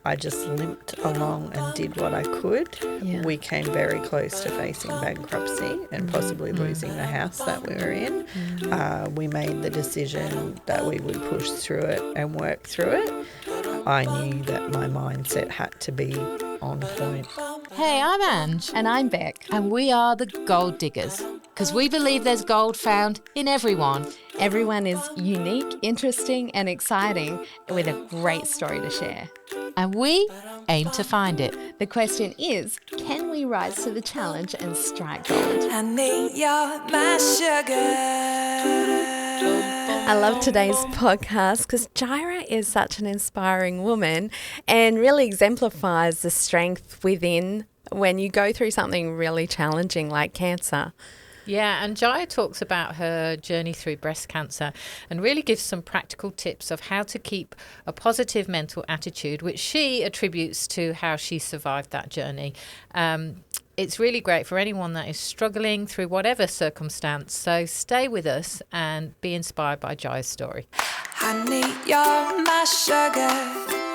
I just limped along and did what I could. Yeah. We came very close to facing bankruptcy and possibly losing the house that we were in. We made the decision that we would push through it and work through it. I knew that my mindset had to be on point. Hey, I'm Ange. And I'm Beck. And we are the Gold Diggers, because we believe there's gold found in everyone. Everyone is unique, interesting and exciting with a great story to share. And we aim to find it. The question is, can we rise to the challenge and strike gold? Honey, you're my sugar. I love today's podcast because Jaya is such an inspiring woman and really exemplifies the strength within when you go through something really challenging like cancer. Yeah, and Jaya talks about her journey through breast cancer and really gives some practical tips of how to keep a positive mental attitude, which she attributes to how she survived that journey. It's really great for anyone that is struggling through whatever circumstance. So stay with us and be inspired by Jaya's story. Honey, you're my sugar.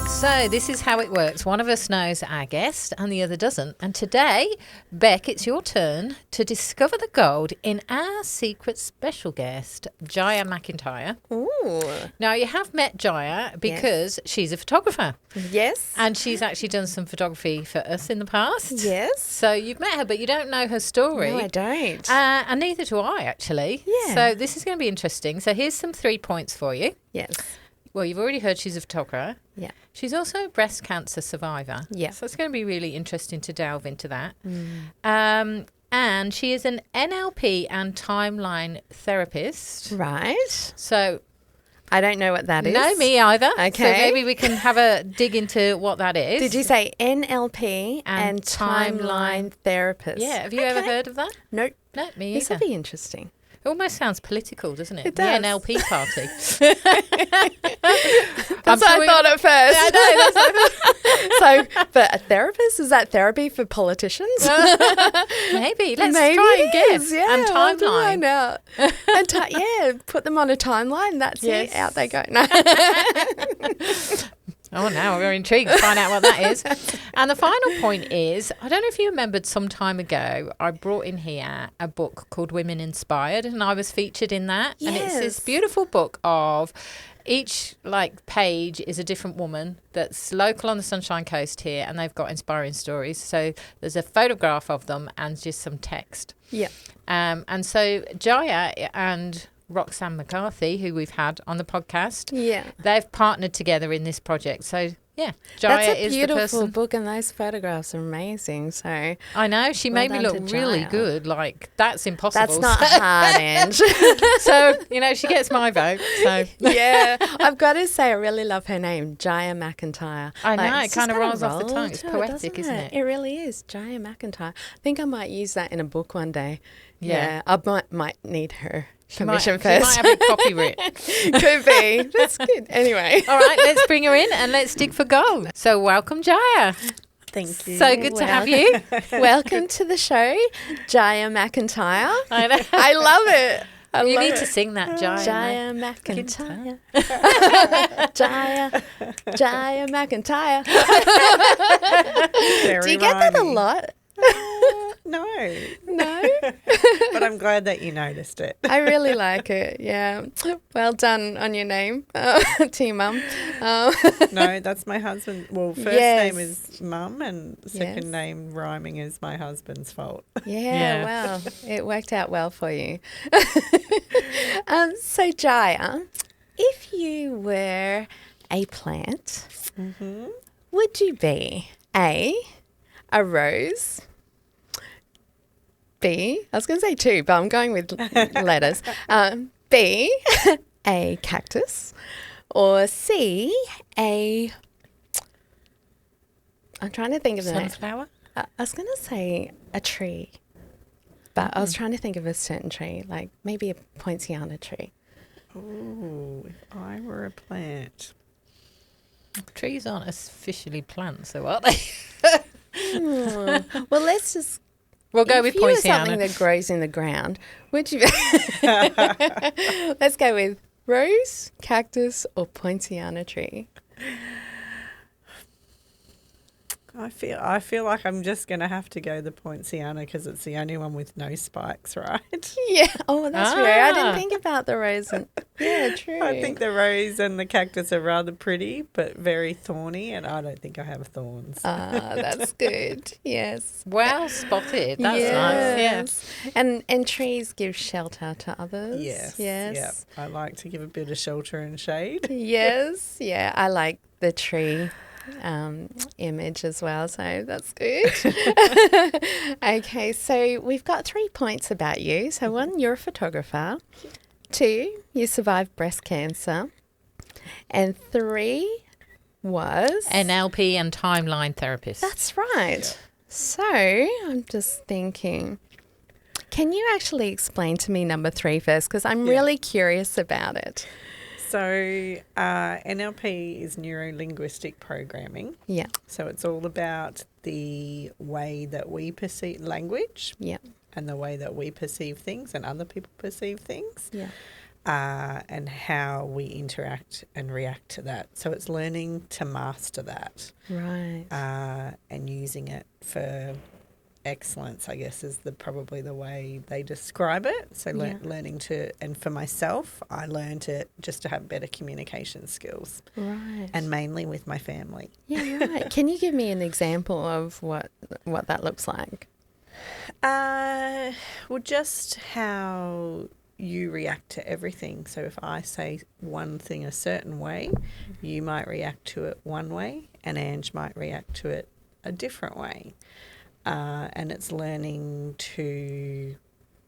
So this is how it works. One of us knows our guest and the other doesn't. And today, Beck, it's your turn to discover the gold in our secret special guest, Jaya McIntyre. Ooh. Now, you have met Jaya because she's a photographer. Yes. And she's actually done some photography for us in the past. Yes. So you've met her, but you don't know her story. No, I don't. And neither do I, actually. Yeah. So this is going to be interesting. So here's some 3 points for you. Yes. Well, you've already heard she's a photographer. Yeah. She's also a breast cancer survivor. Yeah. So it's going to be really interesting to delve into that. And she is an NLP and timeline therapist. Right. So I don't know what that is. no, me either. Okay. So maybe we can have a dig into what that is. Did you say NLP and timeline therapist? Yeah. Have you ever heard of that? Nope. No, me This either. will be interesting. It almost sounds political, doesn't it? It The does. NLP party. That's what I thought at first. I know. So, but a therapist, is that therapy for politicians? Maybe. Let's Maybe try and it guess. is, yeah, And we'll timeline. find out. And yeah, put them on a timeline. That's Yes. it. Out they go. No. Oh, now we're intrigued to find out what that is. And the final point is, I don't know if you remembered some time ago, I brought in here a book called Women Inspired, and I was featured in that. And it's this Yes. beautiful book of each page is a different woman that's local on the Sunshine Coast here, and they've got inspiring stories. So there's a photograph of them and just some text. Yeah. And so Jaya and Roxanne McCarthy, who we've had on the podcast, Yeah. they've partnered together in this project. So, yeah, Jaya That's a is the beautiful person. book, and those photographs are amazing. So I know, she Well made me done look to really Jaya. good. Like, that's impossible. that's not hard, Ange. So, she gets my vote. So, Yeah, I've got to say, I really love her name, Jaya McIntyre. I know, it it's kinda just rolls off the roll tongue. It's to poetic, isn't it? It really is, Jaya McIntyre. I think I might use that in a book one day. Yeah. I might need her she might permission first. have it copyright. Could be. That's good. Anyway. All right, let's bring her in and let's dig for gold. So, welcome, Jaya. Thank you. So good to have you. Welcome to the show, Jaya McIntyre. I know. I love it. You love need it. to sing that, Jaya. Jaya McIntyre. Jaya McIntyre. Very Do you get that a rhyming. lot? No. No? But I'm glad that you noticed it. I really like it. Yeah. Well done on your name, to your mum. No, that's my husband. Well, first Yes. name is Mum and second Yes. name rhyming is my husband's fault. Yeah, well, it worked out well for you. So, Jaya, if you were a plant, would you be A, a rose, B, I was going to say two, but I'm going with letters, B, a cactus, or C, I'm trying to think of the name. Sunflower? I was going to say a tree, but I was trying to think of a certain tree, like maybe a poinciana tree. Oh, if I were a plant. Trees aren't officially plants, though, are they? Well, let's just... We'll go with If you were something poinciana. that grows in the ground, would you... Let's go with rose, cactus, or poinciana tree. I feel like I'm just going to have to go the poinciana because it's the only one with no spikes, right? Yeah. Oh, that's rare. I didn't Ah. think about the rose. Yeah, true. I think the rose and the cactus are rather pretty, but very thorny, and I don't think I have thorns. That's good. Yes. Well spotted. That's nice. Yeah. Yes. And trees give shelter to others. Yes. Yes. Yep. I like to give a bit of shelter and shade. Yes. Yeah. I like the tree image as well, so that's good. Okay, so we've got 3 points about you. So 1, you're a photographer. 2, you survived breast cancer. And 3 was NLP and timeline therapist. That's right. So I'm just thinking, can you actually explain to me number 3 first? Because I'm really curious about it. So NLP is neuro-linguistic programming. Yeah. So it's all about the way that we perceive language Yeah. and the way that we perceive things and other people perceive things. Yeah. And how we interact and react to that. So it's learning to master that Right. and using it for excellence, I guess, is probably the way they describe it. So learning to, and for myself, I learned it just to have better communication skills. Right. And mainly with my family. Yeah, right. Can you give me an example of what that looks like? Well, just how you react to everything. So if I say one thing a certain way, you might react to it one way and Ange might react to it a different way. And it's learning to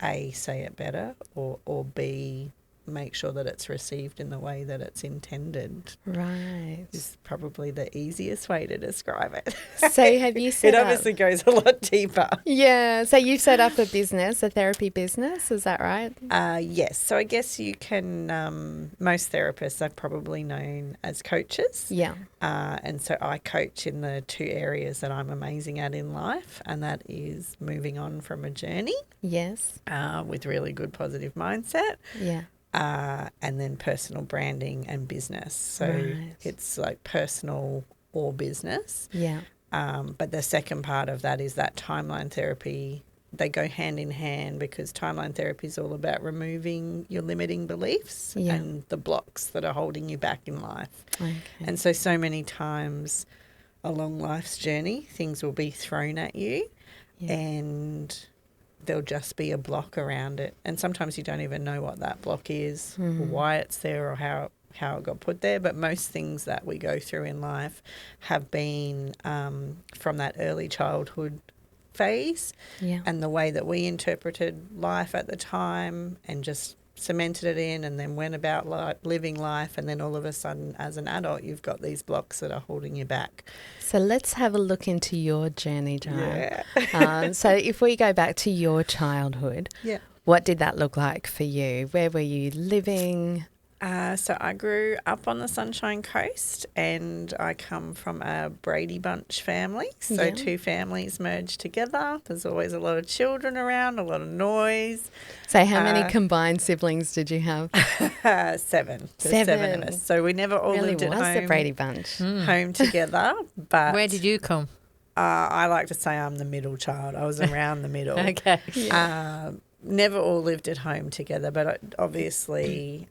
A, say it better, or B, make sure that it's received in the way that it's intended. Right. Is probably the easiest way to describe it. So have you set It up... obviously goes a lot deeper. Yeah. So you've set up a business, a therapy business, is that right? Yes. So I guess you can, most therapists are probably known as coaches. Yeah. And so I coach in the 2 areas that I'm amazing at in life, and that is moving on from a journey Yes. with really good positive mindset. Yeah. And then personal branding and business. So Right. it's like personal or business. Yeah. But the second part of that is that timeline therapy. They go hand in hand because timeline therapy is all about removing your limiting beliefs and the blocks that are holding you back in life. Okay. And so many times along life's journey, things will be thrown at you and there'll just be a block around it. And sometimes you don't even know what that block is, or why it's there, or how it got put there. But most things that we go through in life have been from that early childhood phase and the way that we interpreted life at the time and just cemented it in and then went about living life, and then all of a sudden as an adult you've got these blocks that are holding you back. So let's have a look into your journey, Jaya. Yeah. So if we go back to your childhood, what did that look like for you? Where were you living? So I grew up on the Sunshine Coast, and I come from a Brady Bunch family. So 2 families merged together. There's always a lot of children around, a lot of noise. So how many combined siblings did you have? 7. There's 7 of us. So we never all Really lived at was home. the Brady Bunch. Home together. But Where did you come? I like to say I'm the middle child. I was around the middle. Okay. Never all lived at home together, but obviously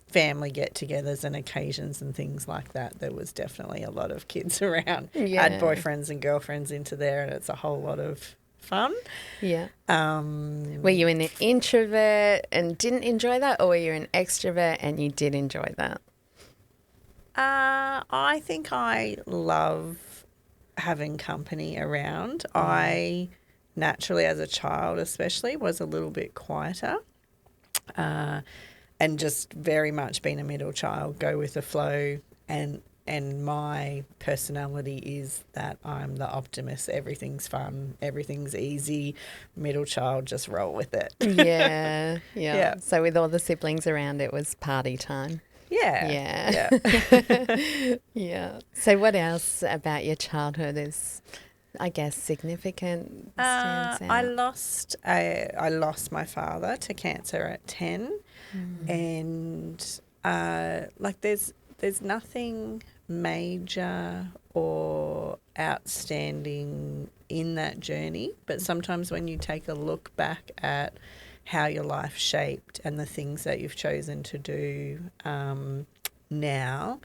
family get-togethers and occasions and things like that. There was definitely a lot of kids around. Add boyfriends and girlfriends into there, and it's a whole lot of fun. Yeah. Were you an introvert and didn't enjoy that, or were you an extrovert and you did enjoy that? I think I love having company around. I naturally, as a child especially, was a little bit quieter and just very much being a middle child, go with the flow. And my personality is that I'm the optimist. Everything's fun. Everything's easy. Middle child, just roll with it. Yeah. So with all the siblings around, it was party time. Yeah. Yeah. So what else about your childhood is, I guess, significant? Stands out? I lost my father to cancer at 10, and there's nothing major or outstanding in that journey. But sometimes when you take a look back at how your life shaped and the things that you've chosen to do now,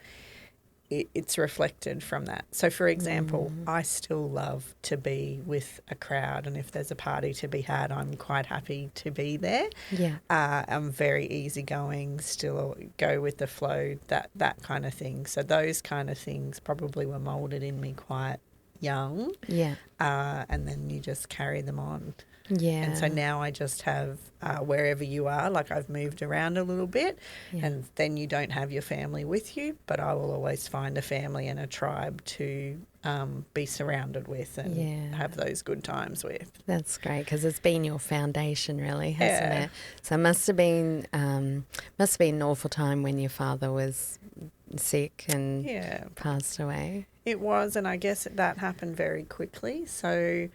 it's reflected from that. So, for example, I still love to be with a crowd, and if there's a party to be had, I'm quite happy to be there. Yeah. I'm very easygoing, still go with the flow, that kind of thing. So those kind of things probably were moulded in me quite young. Yeah. And then you just carry them on. Yeah. And so now I just have wherever you are, like I've moved around a little bit, and then you don't have your family with you, but I will always find a family and a tribe to be surrounded with and have those good times with. That's great, because it's been your foundation, really, hasn't it? So it must have been an awful time when your father was sick and passed away. It was, and I guess that happened very quickly. So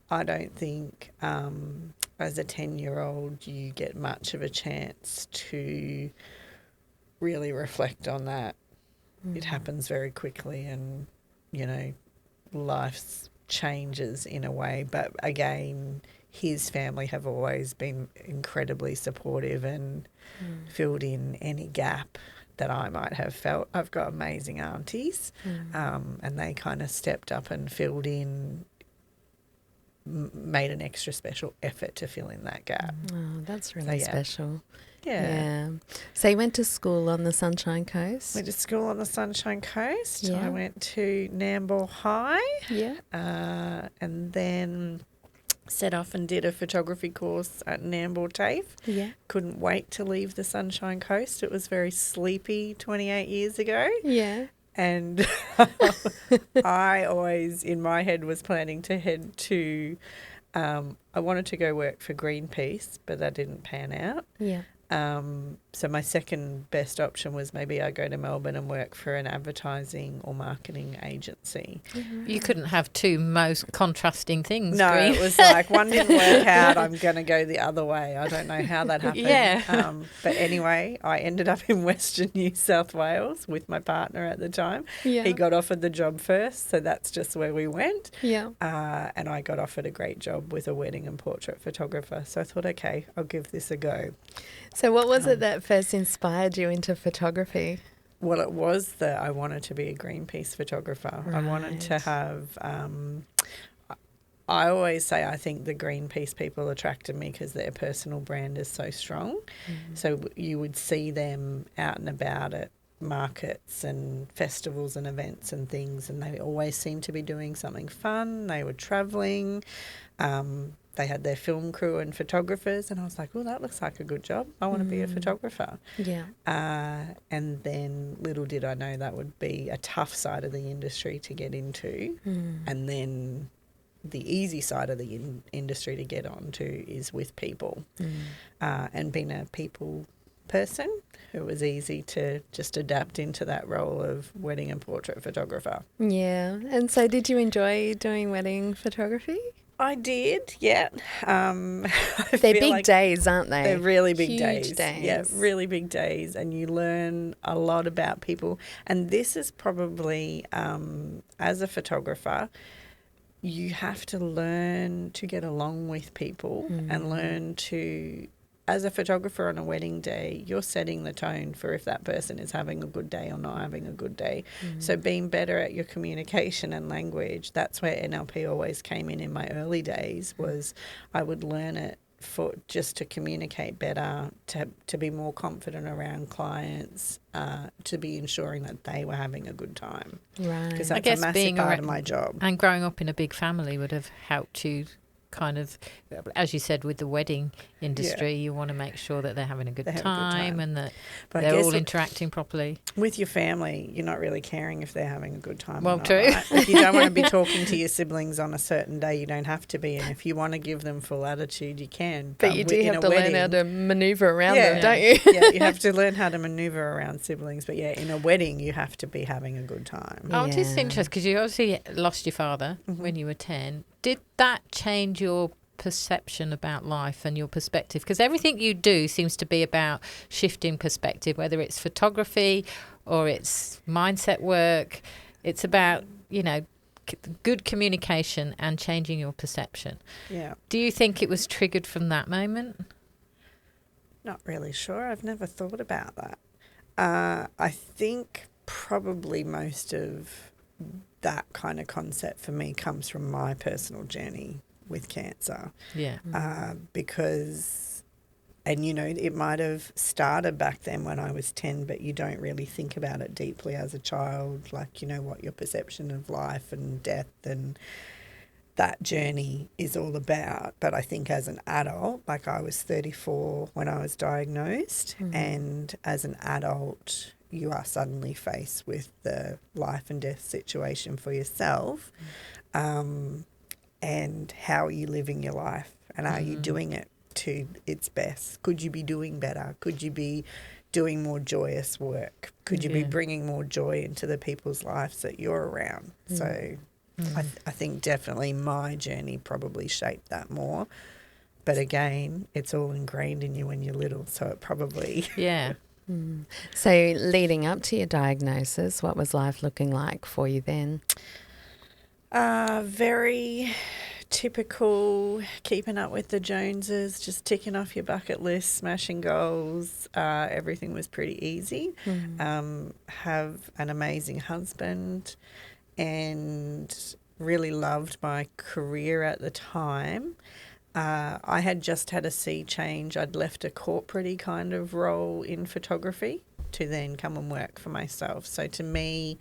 I don't think as a 10-year-old you get much of a chance to really reflect on that. It happens very quickly, and, you know, life changes in a way. But again, his family have always been incredibly supportive and filled in any gap that I might have felt. I've got amazing aunties, and they kind of stepped up and filled in, made an extra special effort to fill in that gap. Oh, that's really special. Yeah. So you went to school on the Sunshine Coast? Went to school on the Sunshine Coast. Yeah. I went to Nambour High. Yeah. And then set off and did a photography course at Nambour TAFE. Yeah. Couldn't wait to leave the Sunshine Coast. It was very sleepy 28 years ago. Yeah. And I always, in my head, was planning to head to, I wanted to go work for Greenpeace, but that didn't pan out. Yeah. So my second best option was maybe I go to Melbourne and work for an advertising or marketing agency. You couldn't have two most contrasting things. No, Green. it was like one didn't work out, I'm going to go the other way. I don't know how that happened. Yeah. But anyway, I ended up in Western New South Wales with my partner at the time. Yeah. He got offered the job first, so that's just where we went. Yeah. And I got offered a great job with a wedding and portrait photographer. So I thought, okay, I'll give this a go. So what was it that first inspired you into photography? Well, it was that I wanted to be a Greenpeace photographer. Right. I wanted to have, I always say I think the Greenpeace people attracted me because their personal brand is so strong. So you would see them out and about at markets and festivals and events and things, and they always seemed to be doing something fun. They were travelling. They had their film crew and photographers, and I was like, oh, that looks like a good job. I want to be a photographer. Yeah. And then little did I know that would be a tough side of the industry to get into. And then the easy side of the industry to get onto is with people. And being a people person, it was easy to just adapt into that role of wedding and portrait photographer. Yeah. And so did you enjoy doing wedding photography? I did, yeah. They're big days, aren't they? They're really big Huge days. Yeah, really big days. And you learn a lot about people. And this is probably, as a photographer, you have to learn to get along with people and learn to, as a photographer on a wedding day, you're setting the tone for if that person is having a good day or not having a good day. So being better at your communication and language, that's where NLP always came in my early days, was I would learn it for just to communicate better, to be more confident around clients, to be ensuring that they were having a good time. Right. Because that's a massive part of my job. And growing up in a big family would have helped you kind of, as you said, with the wedding industry, you want to make sure that they're having a good time and that they're all interacting properly. With your family, you're not really caring if they're having a good time. Well, or not, true. Right? If you don't want to be talking to your siblings on a certain day, you don't have to be. And if you want to give them full attitude, you can. But you do have to learn how to manoeuvre around them, don't you? Yeah, you have to learn how to manoeuvre around siblings. But yeah, in a wedding, you have to be having a good time. I'm just interested because you obviously lost your father when you were 10. Did that change your perception about life and your perspective? Because everything you do seems to be about shifting perspective, whether it's photography or it's mindset work. It's about good communication and changing your perception. Yeah. Do you think it was triggered from that moment? Not really sure. I've never thought about that. I think probably most of that kind of concept for me comes from my personal journey with cancer. Yeah. Because, and it might have started back then when I was 10, but you don't really think about it deeply as a child, like, what your perception of life and death and that journey is all about. But I think as an adult, like I was 34 when I was diagnosed, and as an adult, you are suddenly faced with the life and death situation for yourself. And how are you living your life? And are you doing it to its best? Could you be doing better? Could you be doing more joyous work? Could you be bringing more joy into the people's lives that you're around? So I think definitely my journey probably shaped that more. But again, it's all ingrained in you when you're little, so it probably... Yeah. So leading up to your diagnosis, what was life looking like for you then? Very typical, keeping up with the Joneses, just ticking off your bucket list, smashing goals. Everything was pretty easy. Have an amazing husband and really loved my career at the time. I had just had a sea change. I'd left a corporate-y kind of role in photography to then come and work for myself. So to me,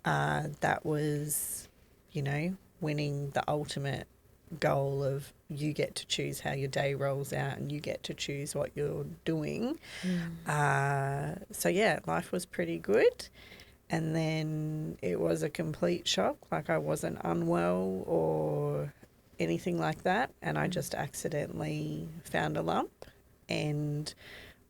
that was, winning the ultimate goal of you get to choose how your day rolls out and you get to choose what you're doing. So, yeah, life was pretty good. And then it was a complete shock. Like I wasn't unwell or anything like that. And I just accidentally found a lump. And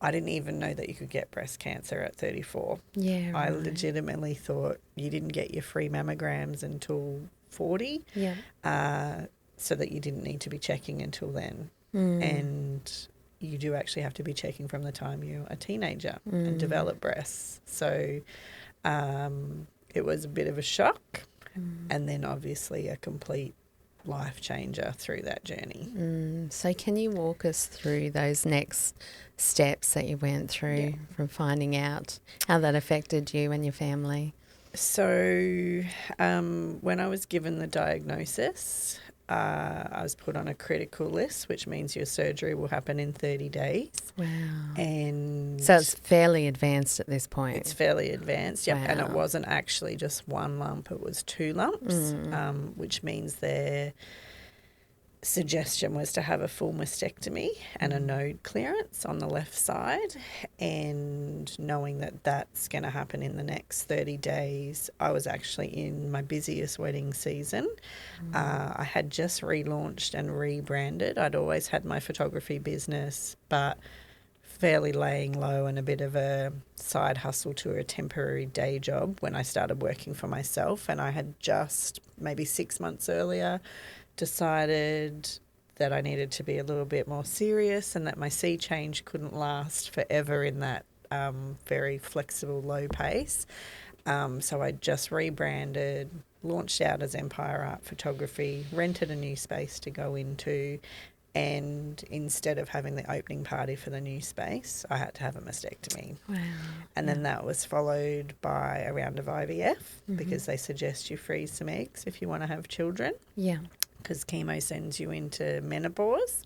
I didn't even know that you could get breast cancer at 34. Yeah, I right. legitimately thought you didn't get your free mammograms until 40. Yeah. So that you didn't need to be checking until then. And you do actually have to be checking from the time you're a teenager and develop breasts. So it was a bit of a shock, and then obviously a complete life changer through that journey. So can you walk us through those next steps that you went through from finding out how that affected you and your family? So when I was given the diagnosis, I was put on a critical list, which means your surgery will happen in 30 days. Wow. And So it's fairly advanced at this point. it's fairly advanced, yep. Wow. And it wasn't actually just one lump, it was 2 lumps, which means their suggestion was to have a full mastectomy and a node clearance on the left side. And knowing that that's going to happen in the next 30 days, I was actually in my busiest wedding season. I had just relaunched and rebranded. I'd always had my photography business, but fairly laying low and a bit of a side hustle to a temporary day job when I started working for myself. And I had just maybe 6 months earlier decided that I needed to be a little bit more serious and that my sea change couldn't last forever in that very flexible, low pace. So I just rebranded, launched out as Empire Art Photography, rented a new space to go into, and instead of having the opening party for the new space, I had to have a mastectomy. Wow. And then that was followed by a round of IVF because they suggest you freeze some eggs if you want to have children. Yeah. Because chemo sends you into menopause.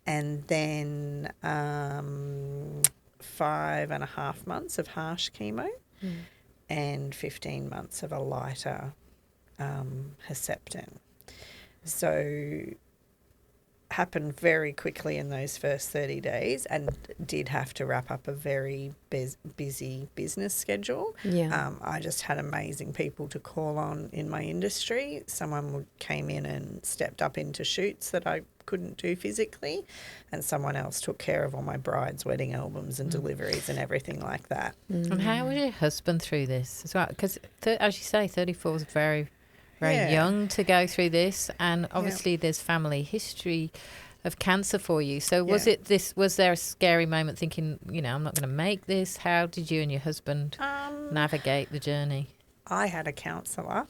And then 5.5 months of harsh chemo and 15 months of a lighter Herceptin. So happened very quickly in those first 30 days and did have to wrap up a very busy business schedule. Yeah. I just had amazing people to call on in my industry. Someone came in and stepped up into shoots that I couldn't do physically, and someone else took care of all my bride's wedding albums and deliveries and everything like that. And how was your husband through this as well? Because as you say, 34 is very young to go through this, and obviously there's family history of cancer for you. So was there a scary moment thinking, I'm not going to make this? How did you and your husband navigate the journey? I had a counsellor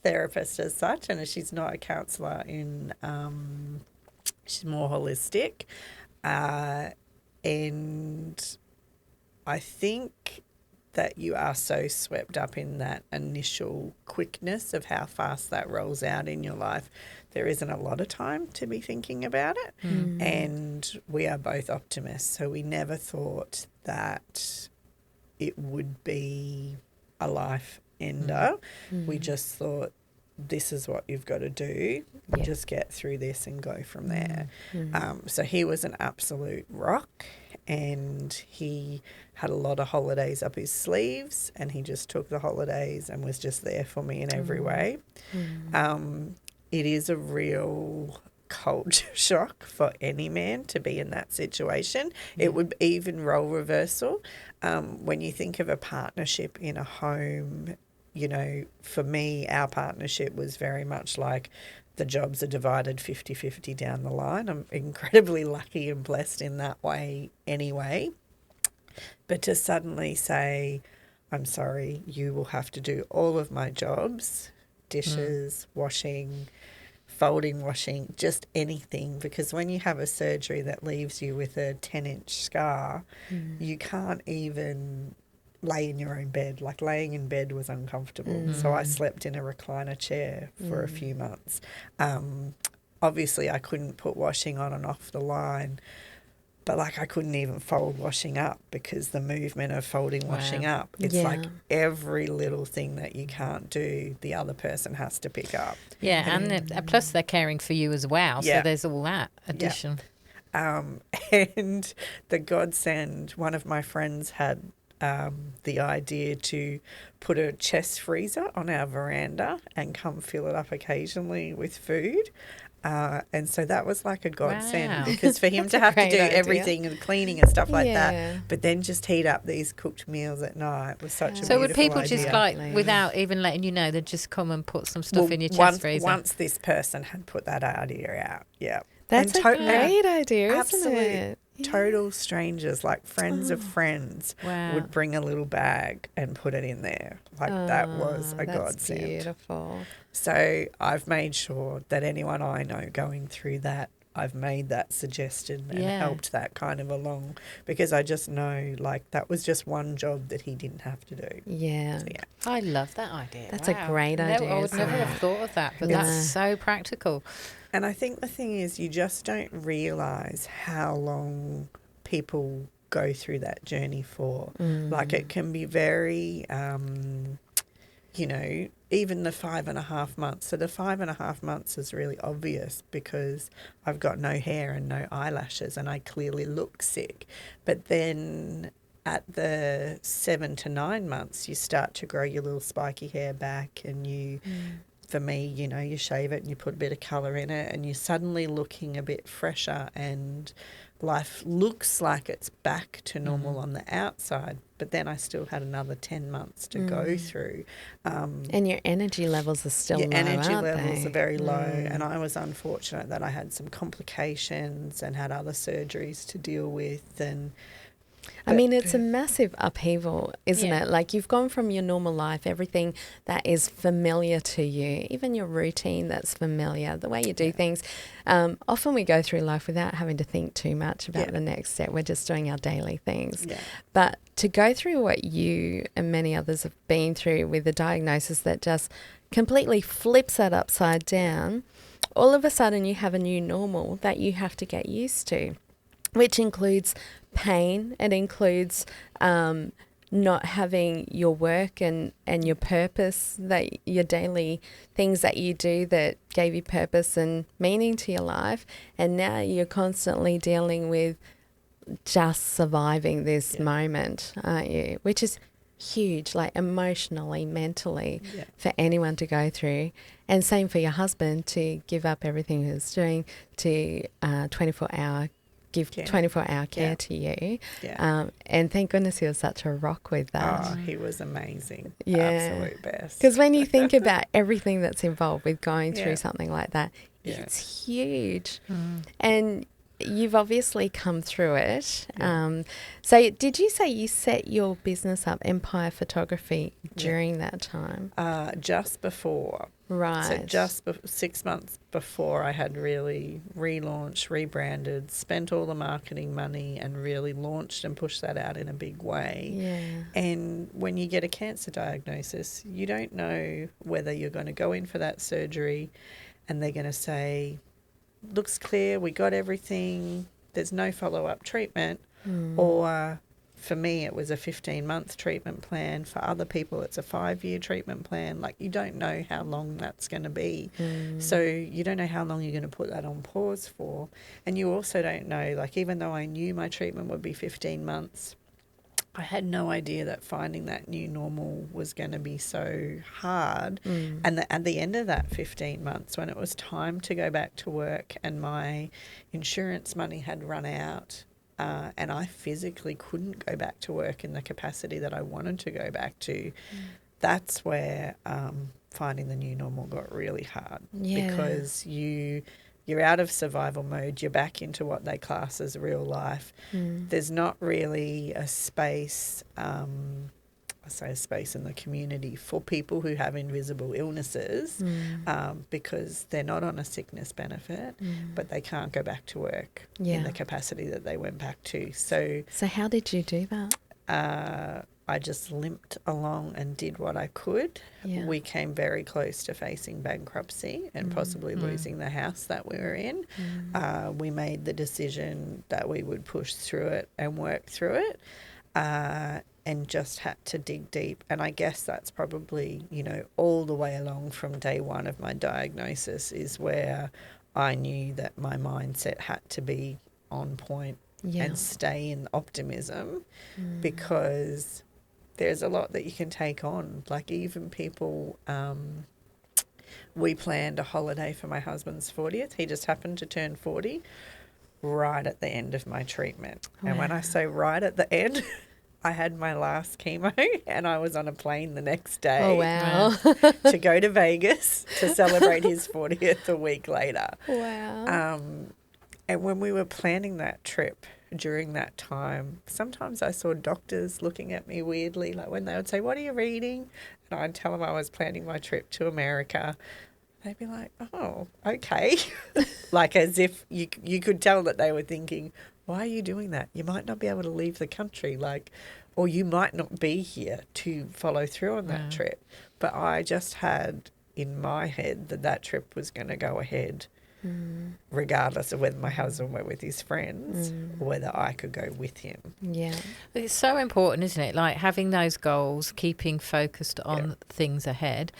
therapist as such, and she's not a counsellor she's more holistic. And I think that you are so swept up in that initial quickness of how fast that rolls out in your life. There isn't a lot of time to be thinking about it. And we are both optimists, so we never thought that it would be a life ender. We just thought, this is what you've got to do. Yeah. Just get through this and go from there. So he was an absolute rock, and he had a lot of holidays up his sleeves, and he just took the holidays and was just there for me in every way. It is a real culture shock for any man to be in that situation. It would even role reversal. When you think of a partnership in a home, you know, for me, our partnership was very much like the jobs are divided 50-50 down the line. I'm incredibly lucky and blessed in that way anyway. But to suddenly say, I'm sorry, you will have to do all of my jobs, dishes, washing, folding, washing, just anything, because when you have a surgery that leaves you with a 10-inch scar, you can't even lay in your own bed. Like, laying in bed was uncomfortable. So I slept in a recliner chair for a few months. Obviously, I couldn't put washing on and off the line, but like I couldn't even fold washing up because the movement of folding washing up, it's like every little thing that you can't do, the other person has to pick up. Yeah, and plus they're caring for you as well. So there's all that addition. And the godsend, one of my friends had the idea to put a chest freezer on our veranda and come fill it up occasionally with food. And so that was like a godsend because for him to have to do everything and cleaning and stuff like that, but then just heat up these cooked meals at night was such a beautiful idea. So would people just like, without even letting you know, they'd just come and put some stuff in your chest freezer? Once this person had put that idea out, That's a great idea, isn't it? Total strangers, like friends of friends, would bring a little bag and put it in there. Like that was a godsend. Beautiful. So I've made sure that anyone I know going through that, I've made that suggestion and helped that kind of along, because I just know like that was just one job that he didn't have to do. Yeah. So, I love that idea. That's a great idea. I would never have thought of that, but that's so practical. And I think the thing is, you just don't realise how long people go through that journey for. Like it can be very, you know, even the 5.5 months. So the 5.5 months is really obvious because I've got no hair and no eyelashes and I clearly look sick. But then at the 7 to 9 months, you start to grow your little spiky hair back and you... For me, you know, you shave it and you put a bit of colour in it and you're suddenly looking a bit fresher and life looks like it's back to normal on the outside. But then I still had another 10 months to go through. And your energy levels are still low, Your energy aren't levels they? are very low. And I was unfortunate that I had some complications and had other surgeries to deal with. And I mean, it's a massive upheaval, isn't it? Like you've gone from your normal life, everything that is familiar to you, even your routine that's familiar, the way you do things. Often we go through life without having to think too much about the next step. We're just doing our daily things. Yeah. But to go through what you and many others have been through with a diagnosis that just completely flips that upside down, all of a sudden you have a new normal that you have to get used to, which includes pain. It includes not having your work and your purpose, that your daily things that you do that gave you purpose and meaning to your life. And now you're constantly dealing with just surviving this moment, aren't you? Which is huge, like emotionally, mentally, for anyone to go through. And same for your husband, to give up everything he was doing to 24-hour care to you. And thank goodness he was such a rock with that. Oh, he was amazing. Absolute best. Because when you think about everything that's involved with going through something like that, it's huge. And you've obviously come through it. So did you say you set your business up, Empire Photography, during that time? Just before. Right. So just 6 months before I had really relaunched, rebranded, spent all the marketing money and really launched and pushed that out in a big way. Yeah. And when you get a cancer diagnosis, you don't know whether you're going to go in for that surgery and they're going to say, looks clear, we got everything, there's no follow-up treatment, or for me it was a 15-month treatment plan. For other people it's a 5-year treatment plan. Like, you don't know how long that's going to be. So you don't know how long you're going to put that on pause for. And you also don't know, like, even though I knew my treatment would be 15 months, I had no idea that finding that new normal was going to be so hard. And at the end of that 15 months, when it was time to go back to work and my insurance money had run out, and I physically couldn't go back to work in the capacity that I wanted to go back to, that's where finding the new normal got really hard. Because you're out of survival mode, you're back into what they class as real life. There's not really a space, I say a space in the community for people who have invisible illnesses, because they're not on a sickness benefit, but they can't go back to work in the capacity that they went back to. So how did you do that? I just limped along and did what I could. We came very close to facing bankruptcy and possibly losing the house that we were in. We made the decision that we would push through it and work through it, and just had to dig deep. And I guess that's probably, all the way along from day one of my diagnosis is where I knew that my mindset had to be on point and stay in optimism, because there's a lot that you can take on. Like, even people, we planned a holiday for my husband's 40th. He just happened to turn 40 right at the end of my treatment. And when I say right at the end, I had my last chemo and I was on a plane the next day to go to Vegas to celebrate his 40th a week later. And when we were planning that trip, during that time, sometimes I saw doctors looking at me weirdly, like when they would say, "What are you reading?" And I'd tell them I was planning my trip to America. They'd be like, "Oh, okay." Like, as if you could tell that they were thinking, "Why are you doing that? You might not be able to leave the country, or you might not be here to follow through on that trip." But I just had in my head that trip was going to go ahead, regardless of whether my husband went with his friends or whether I could go with him. It's so important, isn't it? Like, having those goals, keeping focused on things ahead.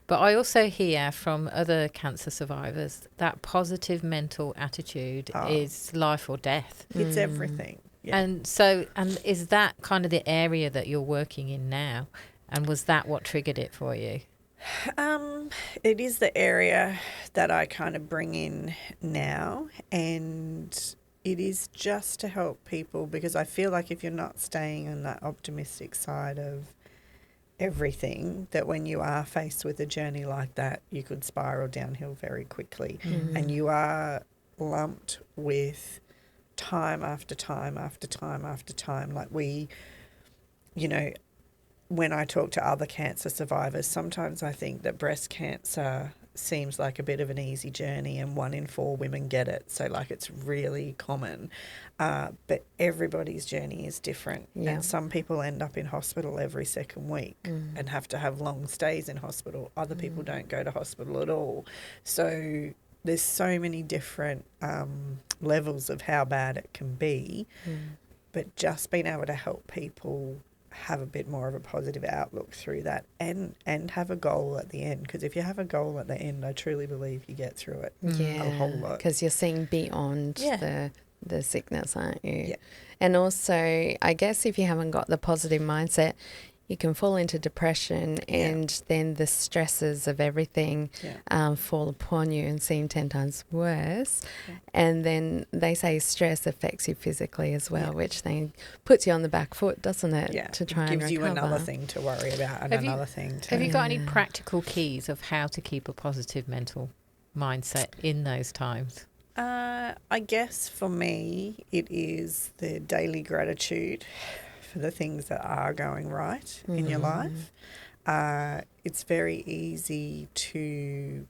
But I also hear from other cancer survivors that positive mental attitude is life or death. It's everything. And is that kind of the area that you're working in now? And was that what triggered it for you? It is the area that I kind of bring in now, and it is just to help people, because I feel like if you're not staying on that optimistic side of everything, that when you are faced with a journey like that, you could spiral downhill very quickly, and you are lumped with time after time after time after time. Like, when I talk to other cancer survivors, sometimes I think that breast cancer seems like a bit of an easy journey and 1 in 4 women get it. So, like, it's really common. But everybody's journey is different. And some people end up in hospital every second week and have to have long stays in hospital. Other people don't go to hospital at all. So there's so many different levels of how bad it can be. But just being able to help people have a bit more of a positive outlook through that, and have a goal at the end, because if you have a goal at the end, I truly believe you get through it a whole lot, because you're seeing beyond the sickness, aren't you? And also, I guess if you haven't got the positive mindset, you can fall into depression, and then the stresses of everything fall upon you and seem 10 times worse. And then they say stress affects you physically as well, which then puts you on the back foot, doesn't it? To try and recover. Gives you another thing to worry about and another thing to... Have you got any practical keys of how to keep a positive mental mindset in those times? I guess for me, it is the daily gratitude for the things that are going right in your life. It's very easy to,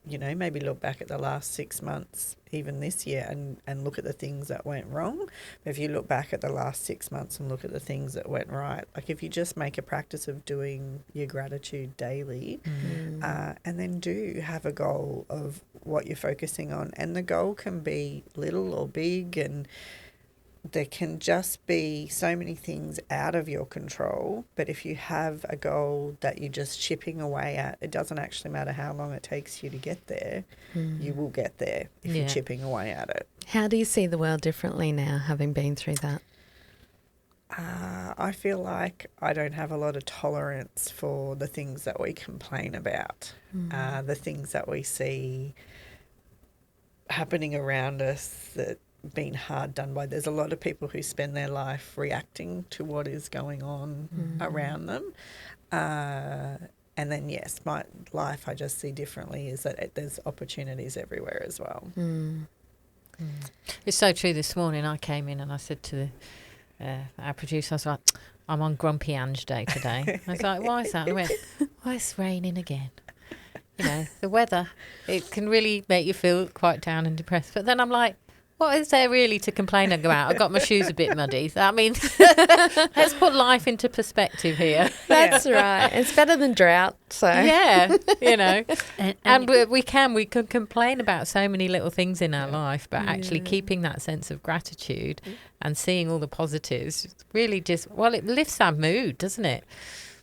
maybe look back at the last 6 months, even this year, and look at the things that went wrong. But if you look back at the last 6 months and look at the things that went right, like if you just make a practice of doing your gratitude daily, and then do have a goal of what you're focusing on. And the goal can be little or big, and there can just be so many things out of your control. But if you have a goal that you're just chipping away at, it doesn't actually matter how long it takes you to get there. You will get there if you're chipping away at it. How do you see the world differently now, having been through that? I feel like I don't have a lot of tolerance for the things that we complain about, the things that we see happening around us that been hard done by. There's a lot of people who spend their life reacting to what is going on around them. And then, yes, my life I just see differently is that there's opportunities everywhere as well. It's so true. This morning I came in and I said to our producer, I was like, I'm on Grumpy Ange Day today. I was like, why is that? I went, why it's raining again? The weather, it can really make you feel quite down and depressed. But then I'm like, what is there really to complain about? I got my shoes a bit muddy. I mean, let's put life into perspective here. That's right. It's better than drought. So yeah, and we can complain about so many little things in our life, but actually keeping that sense of gratitude and seeing all the positives really it lifts our mood, doesn't it?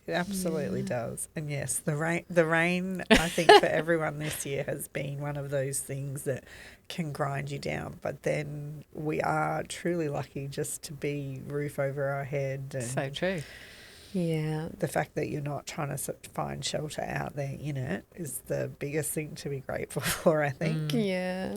It absolutely does. And yes, the rain, I think for everyone this year has been one of those things that can grind you down. But then we are truly lucky just to be roof over our head. And so true. Yeah. The fact that you're not trying to find shelter out there in it is the biggest thing to be grateful for, I think. Yeah.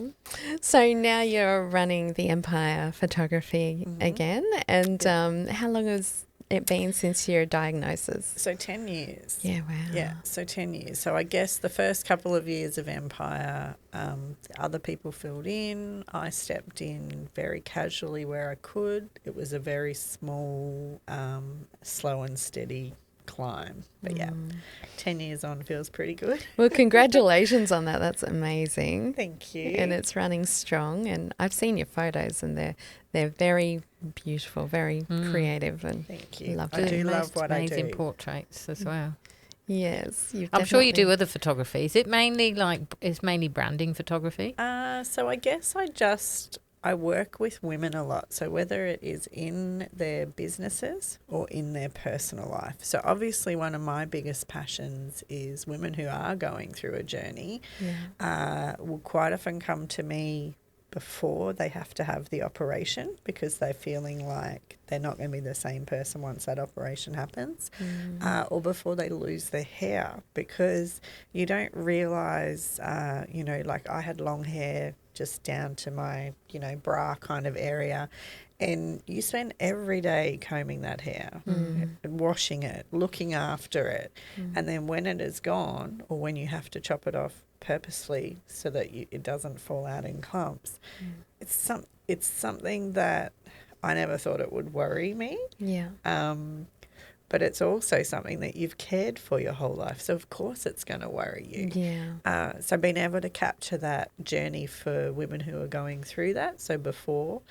So now you're running the Empire Photography again. And how long has it been since your diagnosis? So 10 years. Yeah, wow. Yeah, so 10 years. So I guess the first couple of years of Empire, other people filled in. I stepped in very casually where I could. It was a very small, slow and steady climb. But 10 years on feels pretty good. Well, congratulations on that. That's amazing. Thank you. And it's running strong. And I've seen your photos and they're very beautiful, very creative, and thank you. Lovely. I do love what I do. Amazing portraits as well. Yes, I'm sure you do other photography. Is it mainly branding photography? So I guess I work with women a lot. So whether it is in their businesses or in their personal life. So obviously one of my biggest passions is women who are going through a journey will quite often come to me before they have to have the operation because they're feeling like they're not going to be the same person once that operation happens, or before they lose their hair, because you don't realise, like I had long hair just down to my, bra kind of area, and you spend every day combing that hair, washing it, looking after it, and then when it is gone or when you have to chop it off purposely so that it doesn't fall out in clumps, it's something that I never thought it would worry me. Yeah. But it's also something that you've cared for your whole life, so of course it's going to worry you. Yeah. So being able to capture that journey for women who are going through that, so before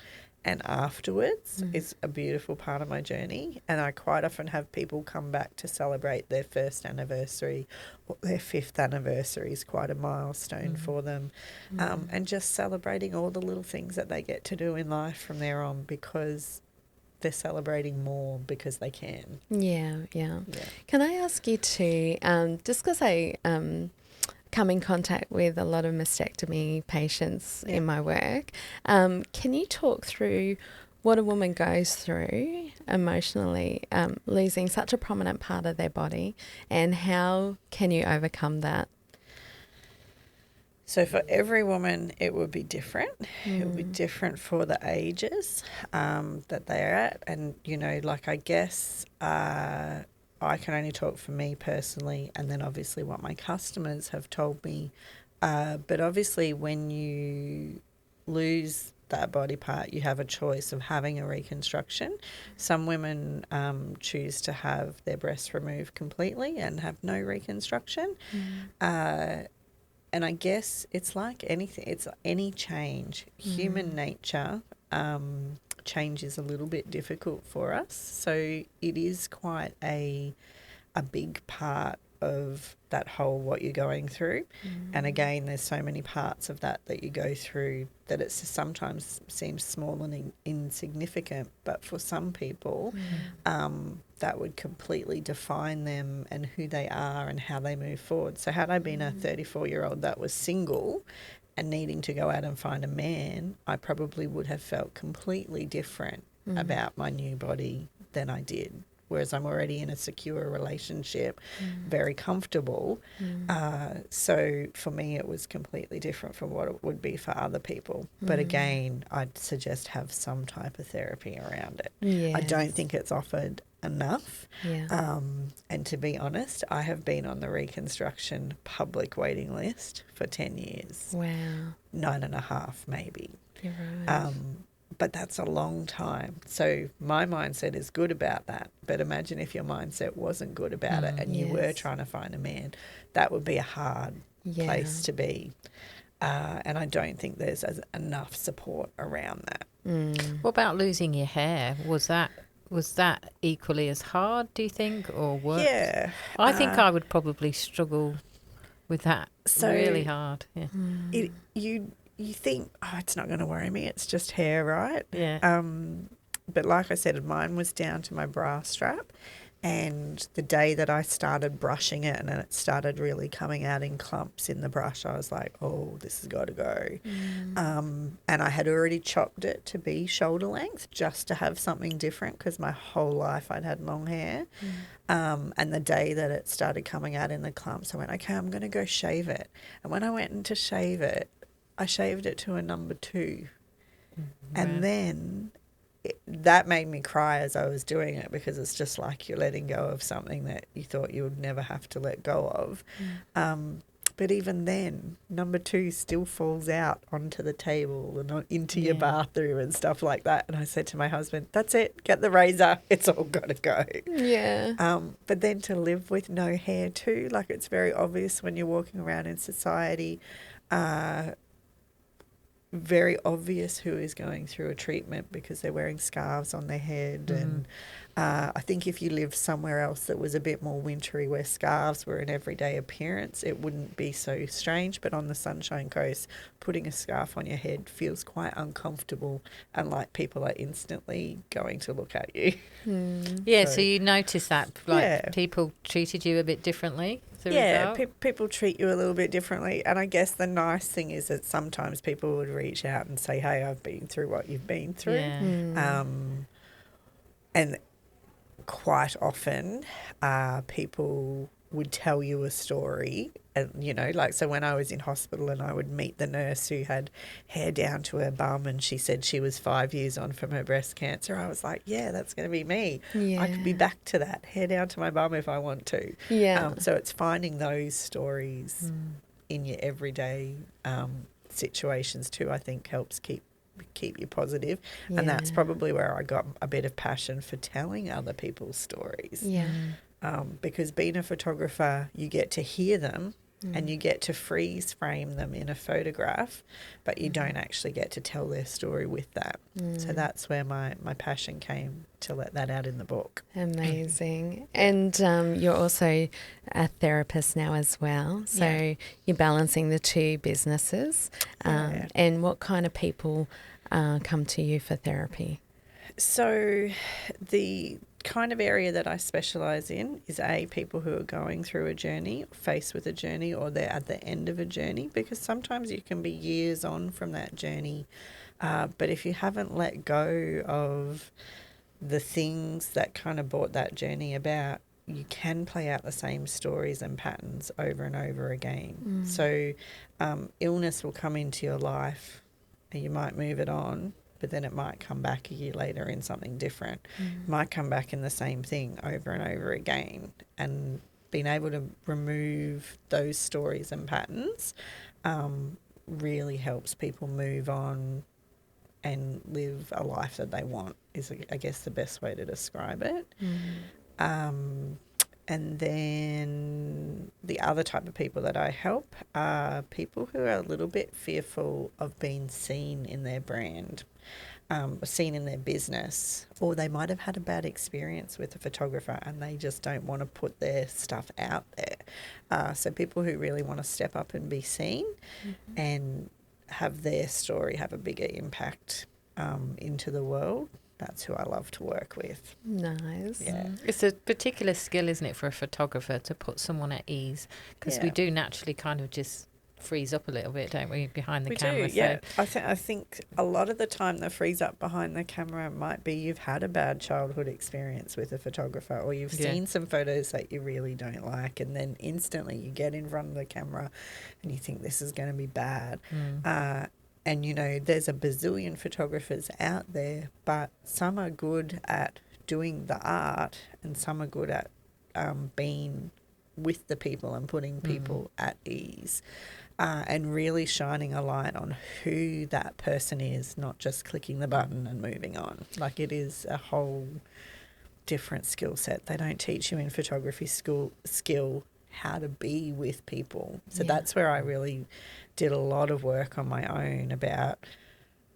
and afterwards, is a beautiful part of my journey. And I quite often have people come back to celebrate their first anniversary or their fifth anniversary is quite a milestone for them. And just celebrating all the little things that they get to do in life from there on, because they're celebrating more because they can. Yeah. Can I ask you to, just because I come in contact with a lot of mastectomy patients in my work, can you talk through what a woman goes through emotionally, losing such a prominent part of their body, and how can you overcome that? So for every woman, it would be different. It would be different for the ages that they're at. And, I guess I can only talk for me personally, and then obviously what my customers have told me. But obviously when you lose that body part, you have a choice of having a reconstruction. Some women choose to have their breasts removed completely and have no reconstruction. And I guess it's like anything, it's any change. Human nature, change is a little bit difficult for us. So it is quite a big part of that whole what you're going through. And again, there's so many parts of that you go through that it sometimes seems small and insignificant, but for some people that would completely define them and who they are and how they move forward. So had I been a 34-year-old that was single and needing to go out and find a man, I probably would have felt completely different about my new body than I did. Whereas I'm already in a secure relationship, very comfortable. So for me, it was completely different from what it would be for other people. But again, I'd suggest have some type of therapy around it. Yes. I don't think it's offered enough. Yeah. And to be honest, I have been on the reconstruction public waiting list for 10 years. Wow. 9.5 maybe. You're right. But that's a long time. So my mindset is good about that. But imagine if your mindset wasn't good about it and you were trying to find a man. That would be a hard place to be. And I don't think there's enough support around that. What about losing your hair? Was that equally as hard, do you think, or worse? Yeah. I think I would probably struggle with that really hard. Yeah. You think, oh, it's not going to worry me. It's just hair, right? Yeah. But like I said, mine was down to my bra strap. And the day that I started brushing it and it started really coming out in clumps in the brush, I was like, oh, this has got to go. And I had already chopped it to be shoulder length just to have something different because my whole life I'd had long hair. And the day that it started coming out in the clumps, I went, okay, I'm going to go shave it. And when I went in to shave it, I shaved it to a number 2. And then that made me cry as I was doing it because it's just like you're letting go of something that you thought you would never have to let go of. But even then, number 2 still falls out onto the table and into your bathroom and stuff like that. And I said to my husband, that's it, get the razor, it's all got to go. Yeah. But then to live with no hair too, like it's very obvious when you're walking around in society, very obvious who is going through a treatment because they're wearing scarves on their head. And I think if you lived somewhere else that was a bit more wintry where scarves were an everyday appearance, it wouldn't be so strange. But on the Sunshine Coast, putting a scarf on your head feels quite uncomfortable and like people are instantly going to look at you. Yeah, so you noticed that, like people treated you a bit differently? People treat you a little bit differently. And I guess the nice thing is that sometimes people would reach out and say, hey, I've been through what you've been through. And quite often people would tell you a story. And, you know, like, so when I was in hospital and I would meet the nurse who had hair down to her bum and she said she was 5 years on from her breast cancer, I was like, yeah, that's going to be me. I could be back to that, hair down to my bum if I want to. So it's finding those stories in your everyday situations too, I think helps keep you positive. And that's probably where I got a bit of passion for telling other people's stories. Because being a photographer, you get to hear them and you get to freeze frame them in a photograph, but you don't actually get to tell their story with that. So that's where my passion came to let that out in the book. Amazing. And you're also a therapist now as well. So you're balancing the 2 businesses. And what kind of people come to you for therapy? So the kind of area that I specialise in is people who are going through a journey, faced with a journey, or they're at the end of a journey, because sometimes you can be years on from that journey. But if you haven't let go of the things that kind of brought that journey about, you can play out the same stories and patterns over and over again. So illness will come into your life and you might move it on, but then it might come back a year later in something different. Might come back in the same thing over and over again. And being able to remove those stories and patterns really helps people move on and live a life that they want is, I guess, the best way to describe it. And then the other type of people that I help are people who are a little bit fearful of being seen in their brand, seen in their business, or they might have had a bad experience with a photographer and they just don't want to put their stuff out there. So people who really want to step up and be seen and have their story have a bigger impact into the world. That's who I love to work with. Nice. Yeah. It's a particular skill, isn't it, for a photographer to put someone at ease? Because we do naturally kind of just freeze up a little bit, don't we, behind the camera? We do, yeah. I think a lot of the time the freeze up behind the camera might be you've had a bad childhood experience with a photographer, or you've seen some photos that you really don't like, and then instantly you get in front of the camera and you think this is going to be bad. And, you know, there's a bazillion photographers out there, but some are good at doing the art and some are good at being with the people and putting people at ease, and really shining a light on who that person is, not just clicking the button and moving on. Like, it is a whole different skill set. They don't teach you in photography skill how to be with people. So that's where I really did a lot of work on my own about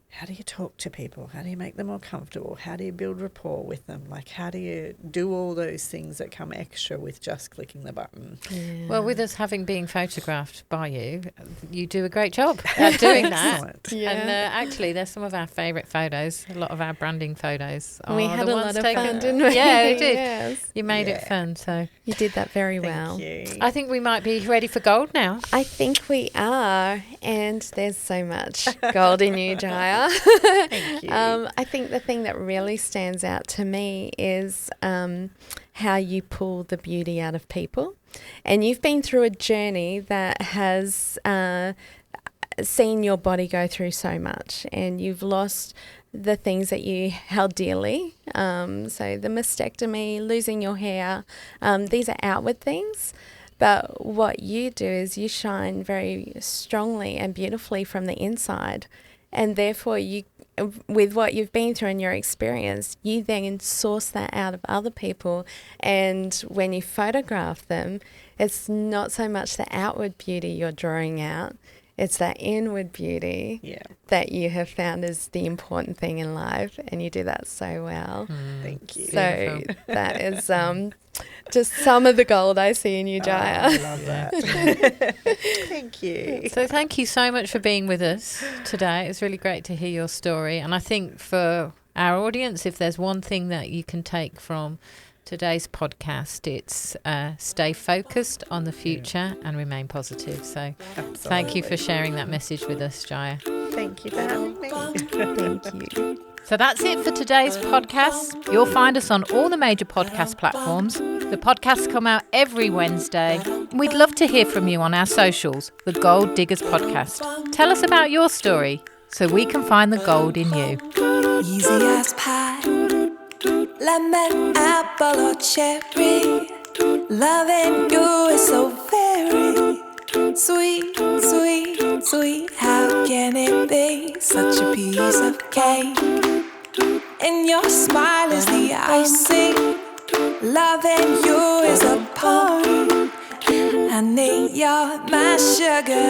how do you talk to people? How do you make them more comfortable? How do you build rapport with them? Like, how do you do all those things that come extra with just clicking the button? Yeah. Well, with us having been photographed by you, you do a great job at doing that. Excellent. Yeah. And actually, they're some of our favourite photos. A lot of our branding photos. We had a lot of fun, didn't we? Yeah, we did. Yes. You made it fun, so You did that very well. Thank you. I think we might be ready for gold now. I think we are, and there's so much gold in you, Jaya. Thank you. I think the thing that really stands out to me is how you pull the beauty out of people. And you've been through a journey that has seen your body go through so much, and you've lost the things that you held dearly. So the mastectomy, losing your hair, these are outward things. But what you do is you shine very strongly and beautifully from the inside. And therefore, you, with what you've been through and your experience, you then source that out of other people. And when you photograph them, it's not so much the outward beauty you're drawing out, it's that inward beauty that you have found is the important thing in life. And you do that so well. Thank you. So that is just some of the gold I see in you, Jaya. I love that. Thank you. So thank you so much for being with us today. It was really great to hear your story. And I think for our audience, if there's one thing that you can take from today's podcast, it's stay focused on the future and remain positive. So thank you for sharing that message with us, Jaya. Thank you for having me. Thank you. So that's it for today's podcast. You'll find us on all the major podcast platforms. The podcasts come out every Wednesday. We'd love to hear from you on our socials, the Gold Diggers Podcast. Tell us about your story so we can find the gold in you. Easy as pie, lemon, apple or cherry. Loving you is so very sweet, sweet, sweet. How can it be such a piece of cake? And your smile is the icing. Loving you is a party. Honey, you're my sugar.